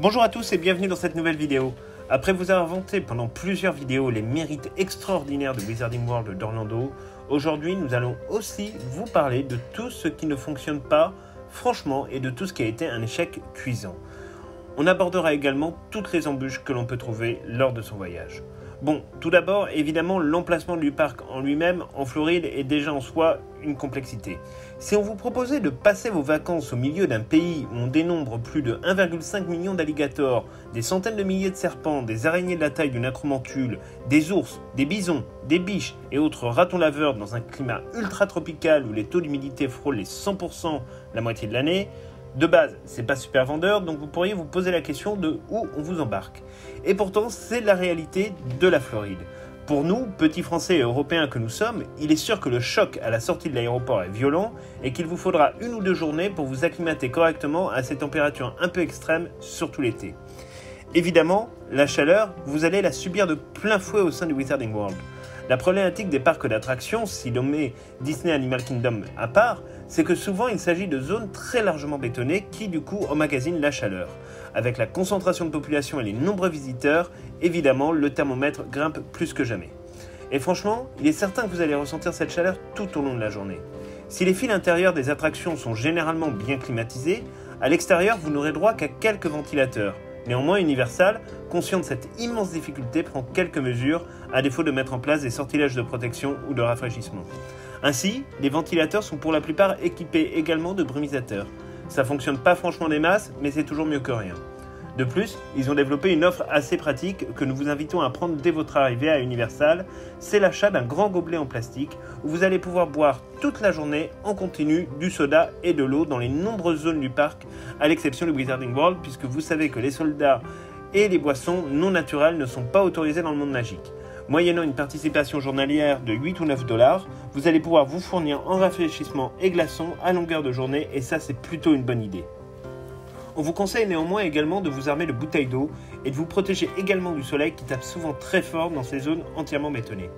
Bonjour à tous et bienvenue dans cette nouvelle vidéo. Après vous avoir vanté pendant plusieurs vidéos les mérites extraordinaires de Wizarding World d'Orlando, aujourd'hui nous allons aussi vous parler de tout ce qui ne fonctionne pas franchement et de tout ce qui a été un échec cuisant. On abordera également toutes les embûches que l'on peut trouver lors de son voyage. Bon, tout d'abord, évidemment, l'emplacement du parc en lui-même, en Floride, est déjà en soi une complexité. Si on vous proposait de passer vos vacances au milieu d'un pays où on dénombre plus de 1,5 million d'alligators, des centaines de milliers de serpents, des araignées de la taille d'une acromantule, des ours, des bisons, des biches et autres ratons laveurs dans un climat ultra tropical où les taux d'humidité frôlent les 100% la moitié de l'année, de base, c'est pas super vendeur, donc vous pourriez vous poser la question de où on vous embarque. Et pourtant, c'est la réalité de la Floride. Pour nous, petits Français et Européens que nous sommes, il est sûr que le choc à la sortie de l'aéroport est violent et qu'il vous faudra 1 ou 2 journées pour vous acclimater correctement à ces températures un peu extrêmes, surtout l'été. Évidemment, la chaleur, vous allez la subir de plein fouet au sein du Wizarding World. La problématique des parcs d'attractions, si l'on met Disney Animal Kingdom à part, c'est que souvent il s'agit de zones très largement bétonnées qui du coup emmagasinent la chaleur. Avec la concentration de population et les nombreux visiteurs, évidemment le thermomètre grimpe plus que jamais. Et franchement, il est certain que vous allez ressentir cette chaleur tout au long de la journée. Si les fils intérieurs des attractions sont généralement bien climatisés, à l'extérieur vous n'aurez droit qu'à quelques ventilateurs. Néanmoins, Universal, conscient de cette immense difficulté, prend quelques mesures, à défaut de mettre en place des sortilèges de protection ou de rafraîchissement. Ainsi, les ventilateurs sont pour la plupart équipés également de brumisateurs. Ça fonctionne pas franchement des masses, mais c'est toujours mieux que rien. De plus, ils ont développé une offre assez pratique que nous vous invitons à prendre dès votre arrivée à Universal, c'est l'achat d'un grand gobelet en plastique où vous allez pouvoir boire toute la journée en continu du soda et de l'eau dans les nombreuses zones du parc, à l'exception du Wizarding World, puisque vous savez que les sodas et les boissons non naturelles ne sont pas autorisés dans le monde magique. Moyennant une participation journalière de 8 ou 9 $, vous allez pouvoir vous fournir en rafraîchissement et glaçons à longueur de journée et ça c'est plutôt une bonne idée. On vous conseille néanmoins également de vous armer de bouteilles d'eau et de vous protéger également du soleil qui tape souvent très fort dans ces zones entièrement bétonnées.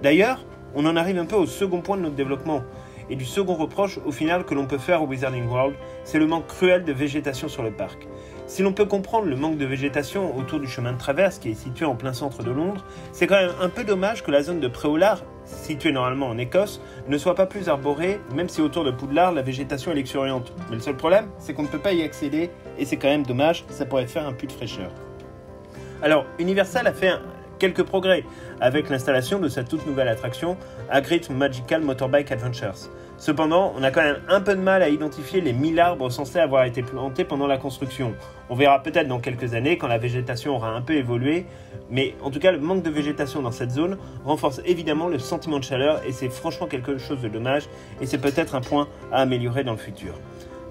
D'ailleurs, on en arrive un peu au second point de notre développement et du second reproche au final que l'on peut faire au Wizarding World, c'est le manque cruel de végétation sur le parc. Si l'on peut comprendre le manque de végétation autour du chemin de traverse qui est situé en plein centre de Londres, c'est quand même un peu dommage que la zone de Préolard, située normalement en Écosse, ne soit pas plus arborée, même si autour de Poudlard, la végétation est luxuriante. Mais le seul problème, c'est qu'on ne peut pas y accéder, et c'est quand même dommage, ça pourrait faire un puits de fraîcheur. Alors, Universal a fait quelques progrès avec l'installation de sa toute nouvelle attraction, Hagrid's Magical Motorbike Adventures. Cependant, on a quand même un peu de mal à identifier les 1000 arbres censés avoir été plantés pendant la construction. On verra peut-être dans quelques années quand la végétation aura un peu évolué, mais en tout cas le manque de végétation dans cette zone renforce évidemment le sentiment de chaleur et c'est franchement quelque chose de dommage et c'est peut-être un point à améliorer dans le futur.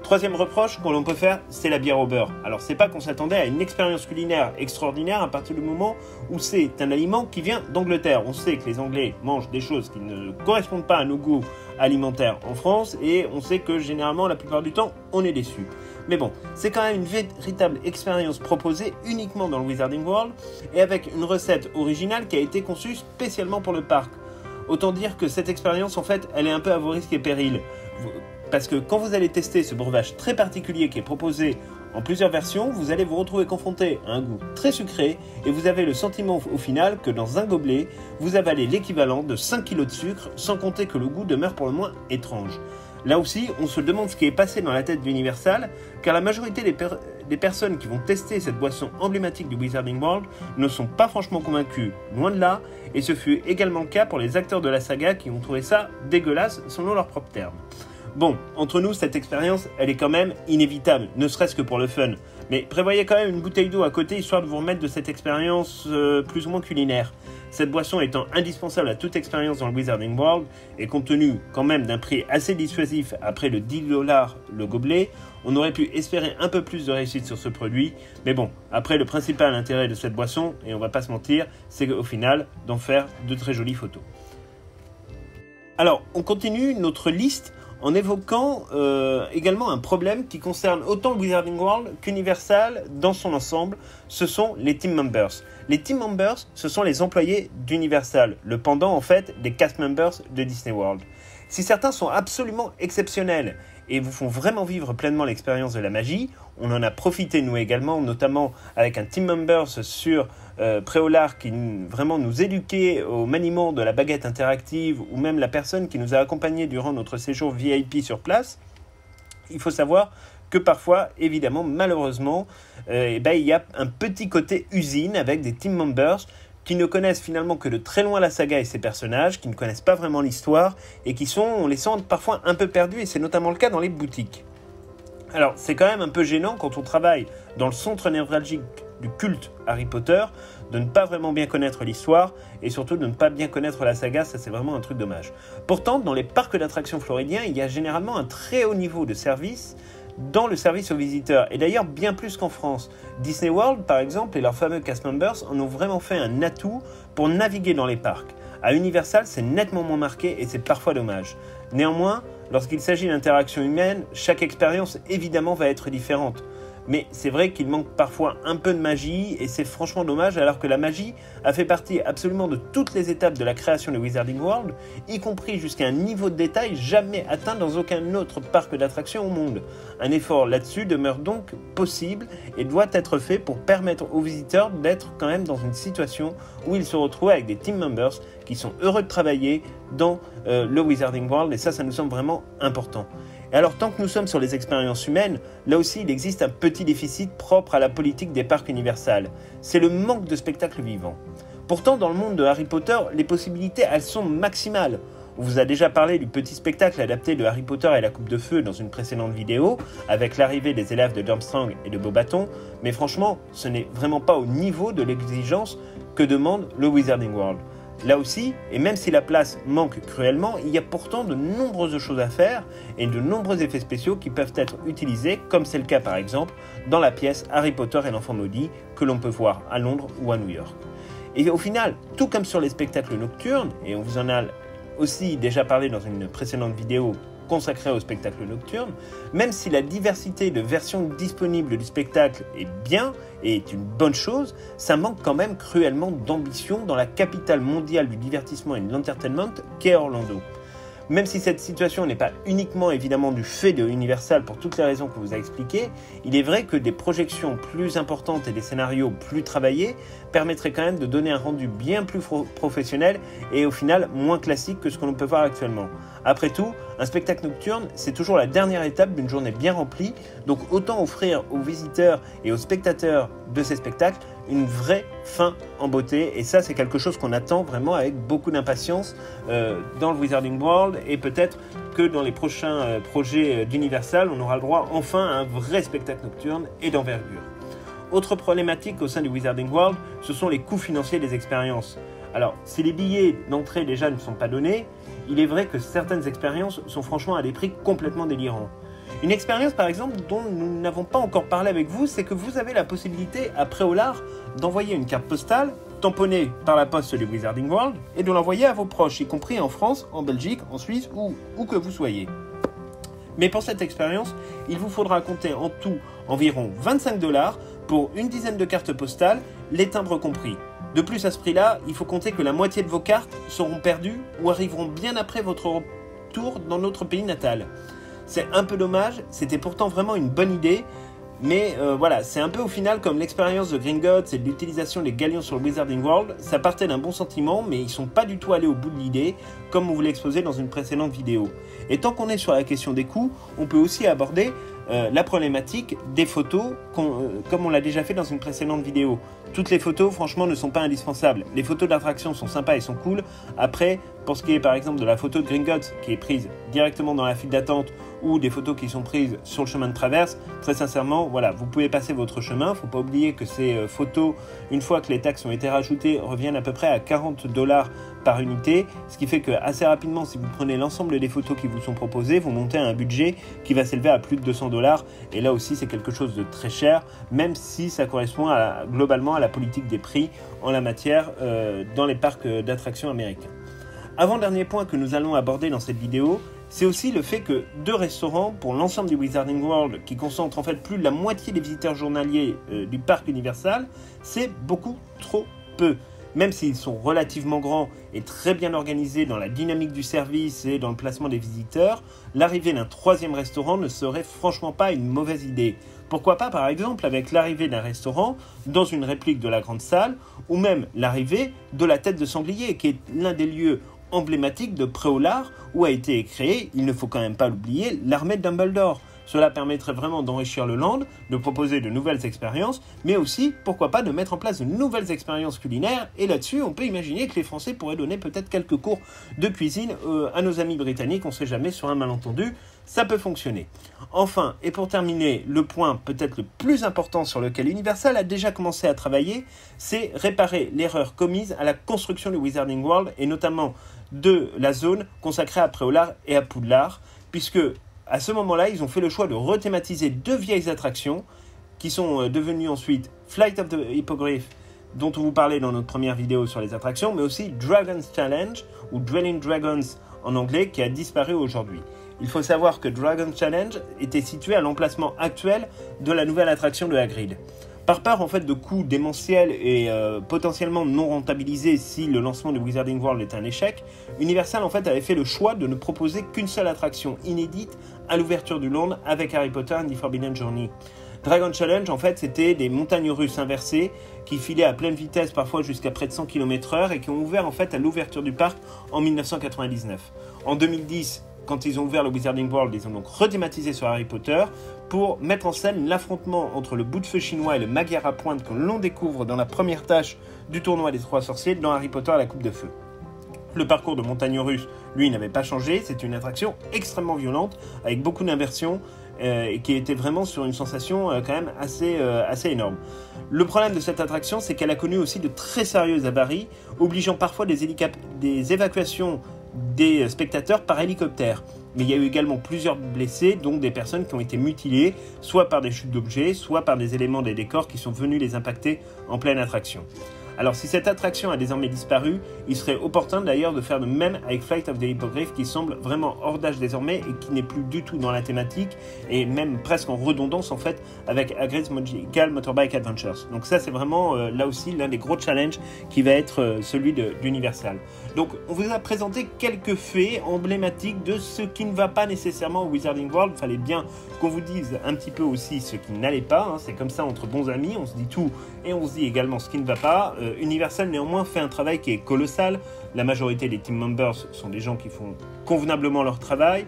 Troisième reproche que l'on peut faire, c'est la bière au beurre. Alors c'est pas qu'on s'attendait à une expérience culinaire extraordinaire à partir du moment où c'est un aliment qui vient d'Angleterre. On sait que les Anglais mangent des choses qui ne correspondent pas à nos goûts alimentaires en France et on sait que généralement la plupart du temps on est déçu. Mais bon, c'est quand même une véritable expérience proposée uniquement dans le Wizarding World et avec une recette originale qui a été conçue spécialement pour le parc. Autant dire que cette expérience en fait elle est un peu à vos risques et périls. Parce que quand vous allez tester ce breuvage très particulier qui est proposé en plusieurs versions, vous allez vous retrouver confronté à un goût très sucré et vous avez le sentiment au final que dans un gobelet, vous avalez l'équivalent de 5 kg de sucre sans compter que le goût demeure pour le moins étrange. Là aussi, on se demande ce qui est passé dans la tête d'Universal, car la majorité des personnes qui vont tester cette boisson emblématique du Wizarding World ne sont pas franchement convaincus, loin de là, et ce fut également le cas pour les acteurs de la saga qui ont trouvé ça dégueulasse selon leurs propres termes. Bon, entre nous, cette expérience, elle est quand même inévitable, ne serait-ce que pour le fun. Mais prévoyez quand même une bouteille d'eau à côté, histoire de vous remettre de cette expérience plus ou moins culinaire. Cette boisson étant indispensable à toute expérience dans le Wizarding World, et compte tenu quand même d'un prix assez dissuasif à près de 10 $ le gobelet, on aurait pu espérer un peu plus de réussite sur ce produit. Mais bon, après le principal intérêt de cette boisson, et on va pas se mentir, c'est au final d'en faire de très jolies photos. Alors, on continue notre liste en évoquant également un problème qui concerne autant le Wizarding World qu'Universal dans son ensemble, ce sont les team members. Les team members, ce sont les employés d'Universal, le pendant en fait des cast members de Disney World. Si certains sont absolument exceptionnels et vous font vraiment vivre pleinement l'expérience de la magie, on en a profité nous également, notamment avec un team members sur Préolard qui vraiment nous éduquait au maniement de la baguette interactive, ou même la personne qui nous a accompagnés durant notre séjour VIP sur place. Il faut savoir que parfois, évidemment, malheureusement, il y a un petit côté usine avec des team members qui ne connaissent finalement que de très loin la saga et ses personnages, qui ne connaissent pas vraiment l'histoire et qui sont, on les sent parfois un peu perdus, et c'est notamment le cas dans les boutiques. Alors, c'est quand même un peu gênant quand on travaille dans le centre névralgique du culte Harry Potter, de ne pas vraiment bien connaître l'histoire et surtout de ne pas bien connaître la saga, ça c'est vraiment un truc dommage. Pourtant, dans les parcs d'attractions floridiens, il y a généralement un très haut niveau de service dans le service aux visiteurs, et d'ailleurs bien plus qu'en France. Disney World, par exemple, et leurs fameux cast members en ont vraiment fait un atout pour naviguer dans les parcs. À Universal, c'est nettement moins marqué et c'est parfois dommage. Néanmoins, lorsqu'il s'agit d'interactions humaines, chaque expérience évidemment va être différente. Mais c'est vrai qu'il manque parfois un peu de magie et c'est franchement dommage, alors que la magie a fait partie absolument de toutes les étapes de la création de Wizarding World, y compris jusqu'à un niveau de détail jamais atteint dans aucun autre parc d'attractions au monde. Un effort là-dessus demeure donc possible et doit être fait pour permettre aux visiteurs d'être quand même dans une situation où ils se retrouvent avec des team members qui sont heureux de travailler dans le Wizarding World, et ça nous semble vraiment important. Et alors, tant que nous sommes sur les expériences humaines, là aussi il existe un petit déficit propre à la politique des parcs Universal. C'est le manque de spectacles vivants. Pourtant, dans le monde de Harry Potter, les possibilités, elles sont maximales. On vous a déjà parlé du petit spectacle adapté de Harry Potter et la Coupe de Feu dans une précédente vidéo, avec l'arrivée des élèves de Durmstrang et de Beauxbatons, mais franchement, ce n'est vraiment pas au niveau de l'exigence que demande le Wizarding World. Là aussi, et même si la place manque cruellement, il y a pourtant de nombreuses choses à faire et de nombreux effets spéciaux qui peuvent être utilisés, comme c'est le cas par exemple dans la pièce Harry Potter et l'Enfant Maudit que l'on peut voir à Londres ou à New York. Et au final, tout comme sur les spectacles nocturnes, et on vous en a aussi déjà parlé dans une précédente vidéo consacrée au spectacle nocturne, même si la diversité de versions disponibles du spectacle est bien et est une bonne chose, ça manque quand même cruellement d'ambition dans la capitale mondiale du divertissement et de l'entertainment qu'est Orlando. Même si cette situation n'est pas uniquement évidemment du fait de Universal pour toutes les raisons que vous a expliquées, il est vrai que des projections plus importantes et des scénarios plus travaillés permettraient quand même de donner un rendu bien plus professionnel et au final moins classique que ce que l'on peut voir actuellement. Après tout, un spectacle nocturne, c'est toujours la dernière étape d'une journée bien remplie, donc autant offrir aux visiteurs et aux spectateurs de ces spectacles une vraie fin en beauté, et ça c'est quelque chose qu'on attend vraiment avec beaucoup d'impatience dans le Wizarding World, et peut-être que dans les prochains projets d'Universal, on aura le droit enfin à un vrai spectacle nocturne et d'envergure. Autre problématique au sein du Wizarding World, ce sont les coûts financiers des expériences. Alors, si les billets d'entrée déjà ne sont pas donnés, il est vrai que certaines expériences sont franchement à des prix complètement délirants. Une expérience par exemple dont nous n'avons pas encore parlé avec vous, c'est que vous avez la possibilité à Préolard d'envoyer une carte postale tamponnée par la poste du Wizarding World et de l'envoyer à vos proches, y compris en France, en Belgique, en Suisse ou où que vous soyez. Mais pour cette expérience, il vous faudra compter en tout environ 25 $ pour une dizaine de cartes postales, les timbres compris. De plus, à ce prix-là, il faut compter que la moitié de vos cartes seront perdues ou arriveront bien après votre retour dans notre pays natal. C'est un peu dommage, c'était pourtant vraiment une bonne idée, mais voilà, c'est un peu au final comme l'expérience de Gringotts et de l'utilisation des galions sur le Wizarding World. Ça partait d'un bon sentiment, mais ils sont pas du tout allés au bout de l'idée, comme on vous l'a exposé dans une précédente vidéo. Et tant qu'on est sur la question des coûts, on peut aussi aborder la problématique des photos, comme on l'a déjà fait dans une précédente vidéo. Toutes les photos, franchement, ne sont pas indispensables. Les photos d'attraction sont sympas et sont cool. Après, pour ce qui est par exemple de la photo de Gringotts, qui est prise directement dans la file d'attente, ou des photos qui sont prises sur le chemin de traverse, très sincèrement, voilà, vous pouvez passer votre chemin. Il ne faut pas oublier que ces photos, une fois que les taxes ont été rajoutées, reviennent à peu près à 40 $ par unité, ce qui fait que assez rapidement, si vous prenez l'ensemble des photos qui vous sont proposées, vous montez à un budget qui va s'élever à plus de 200 $, et là aussi c'est quelque chose de très cher, même si ça correspond globalement à la politique des prix en la matière dans les parcs d'attractions américains. Avant-dernier point que nous allons aborder dans cette vidéo, c'est aussi le fait que 2 restaurants pour l'ensemble du Wizarding World, qui concentrent en fait plus de la moitié des visiteurs journaliers du parc Universal, c'est beaucoup trop peu. même s'ils sont relativement grands et très bien organisés dans la dynamique du service et dans le placement des visiteurs, l'arrivée d'un troisième restaurant ne serait franchement pas une mauvaise idée. Pourquoi pas par exemple avec l'arrivée d'un restaurant dans une réplique de la grande salle ou même l'arrivée de la tête de sanglier qui est l'un des lieux emblématiques de Préolard où a été créée, il ne faut quand même pas l'oublier, l'armée de Dumbledore. Cela permettrait vraiment d'enrichir le land, de proposer de nouvelles expériences, mais aussi, pourquoi pas, de mettre en place de nouvelles expériences culinaires. Et là-dessus, on peut imaginer que les Français pourraient donner peut-être quelques cours de cuisine à nos amis britanniques, on ne sait jamais, sur un malentendu, ça peut fonctionner. Enfin, et pour terminer, le point peut-être le plus important sur lequel Universal a déjà commencé à travailler, c'est réparer l'erreur commise à la construction du Wizarding World, et notamment de la zone consacrée à Préolard et à Poudlard, puisque à ce moment-là, ils ont fait le choix de rethématiser deux vieilles attractions qui sont devenues ensuite Flight of the Hippogriff, dont on vous parlait dans notre première vidéo sur les attractions, mais aussi Dragon's Challenge, ou Dwelling Dragons en anglais, qui a disparu aujourd'hui. Il faut savoir que Dragon's Challenge était situé à l'emplacement actuel de la nouvelle attraction de Hagrid. Par peur en fait de coûts démentiels et potentiellement non rentabilisés si le lancement de Wizarding World était un échec, Universal en fait avait fait le choix de ne proposer qu'une seule attraction inédite à l'ouverture du land avec Harry Potter and the Forbidden Journey. Dragon Challenge en fait c'était des montagnes russes inversées qui filaient à pleine vitesse parfois jusqu'à près de 100 km/h et qui ont ouvert en fait à l'ouverture du parc en 1999. En 2010, quand ils ont ouvert le Wizarding World, ils ont donc rethématisé sur Harry Potter pour mettre en scène l'affrontement entre le bout de feu chinois et le Magyar à pointe que l'on découvre dans la première tâche du tournoi des Trois Sorciers dans Harry Potter à la Coupe de Feu. Le parcours de montagne russe, lui, n'avait pas changé. C'est une attraction extrêmement violente avec beaucoup d'inversions et qui était vraiment sur une sensation quand même assez énorme. Le problème de cette attraction, c'est qu'elle a connu aussi de très sérieux avaries, obligeant parfois des évacuations des spectateurs par hélicoptère. Mais il y a eu également plusieurs blessés, dont des personnes qui ont été mutilées, soit par des chutes d'objets, soit par des éléments des décors qui sont venus les impacter en pleine attraction. Alors si cette attraction a désormais disparu, il serait opportun d'ailleurs de faire de même avec Flight of the Hippogriff qui semble vraiment hors d'âge désormais et qui n'est plus du tout dans la thématique et même presque en redondance en fait avec Hagrid's Magical Motorbike Adventures. Donc ça c'est vraiment là aussi l'un des gros challenges qui va être celui d'Universal. Donc on vous a présenté quelques faits emblématiques de ce qui ne va pas nécessairement au Wizarding World. Il fallait bien qu'on vous dise un petit peu aussi ce qui n'allait pas, hein. C'est comme ça entre bons amis, on se dit tout et on se dit également ce qui ne va pas. Universal néanmoins fait un travail qui est colossal. La majorité des team members sont des gens qui font convenablement leur travail.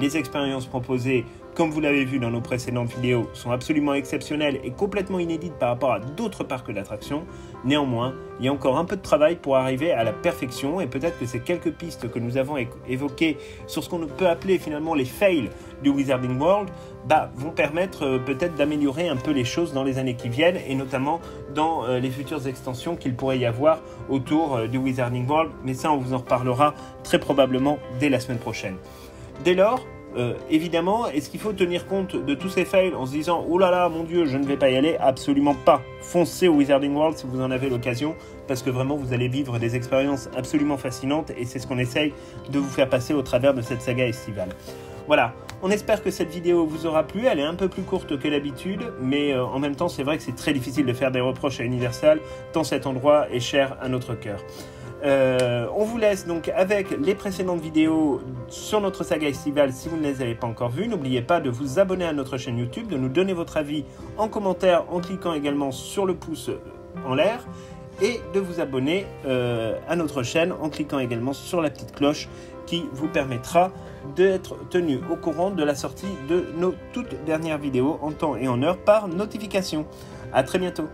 Les expériences proposées, comme vous l'avez vu dans nos précédentes vidéos, sont absolument exceptionnelles et complètement inédites par rapport à d'autres parcs d'attractions. Néanmoins, il y a encore un peu de travail pour arriver à la perfection et peut-être que ces quelques pistes que nous avons évoquées sur ce qu'on peut appeler finalement les fails du Wizarding World vont permettre peut-être d'améliorer un peu les choses dans les années qui viennent et notamment dans les futures extensions qu'il pourrait y avoir autour du Wizarding World. Mais ça, on vous en reparlera très probablement dès la semaine prochaine. Dès lors, évidemment, est-ce qu'il faut tenir compte de tous ces fails en se disant « Oh là là, mon Dieu, je ne vais pas y aller ?» Absolument pas. Foncez au Wizarding World si vous en avez l'occasion parce que vraiment, vous allez vivre des expériences absolument fascinantes et c'est ce qu'on essaye de vous faire passer au travers de cette saga estivale. Voilà, on espère que cette vidéo vous aura plu, elle est un peu plus courte que d'habitude, mais en même temps c'est vrai que c'est très difficile de faire des reproches à Universal, tant cet endroit est cher à notre cœur. On vous laisse donc avec les précédentes vidéos sur notre saga estivale si vous ne les avez pas encore vues. N'oubliez pas de vous abonner à notre chaîne YouTube, de nous donner votre avis en commentaire en cliquant également sur le pouce en l'air et de vous abonner à notre chaîne en cliquant également sur la petite cloche qui vous permettra d'être tenu au courant de la sortie de nos toutes dernières vidéos en temps et en heure par notification. À très bientôt.